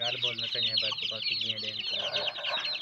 गाल बोल न कहीं बात को बाकी दिए दें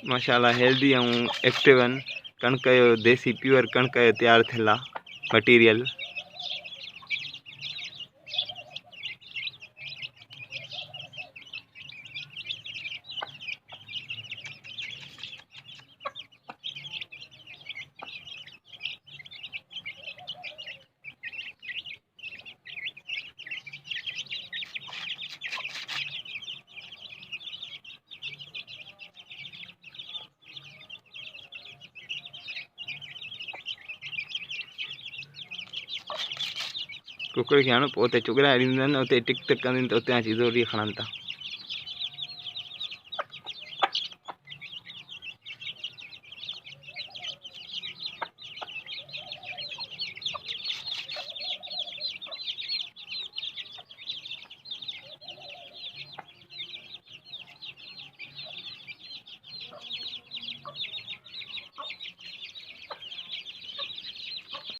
माशाल्लाह हेल्दी और एक्टिव कणक देसी प्योर कणक तैयार थियलु आहे मटीरियल। कुकड़ खे हाणे पोइ उते चुगराए ॾींदा आहिनि, उते टिक टक कंदियूं त उते अची ज़ोरी खणनि था।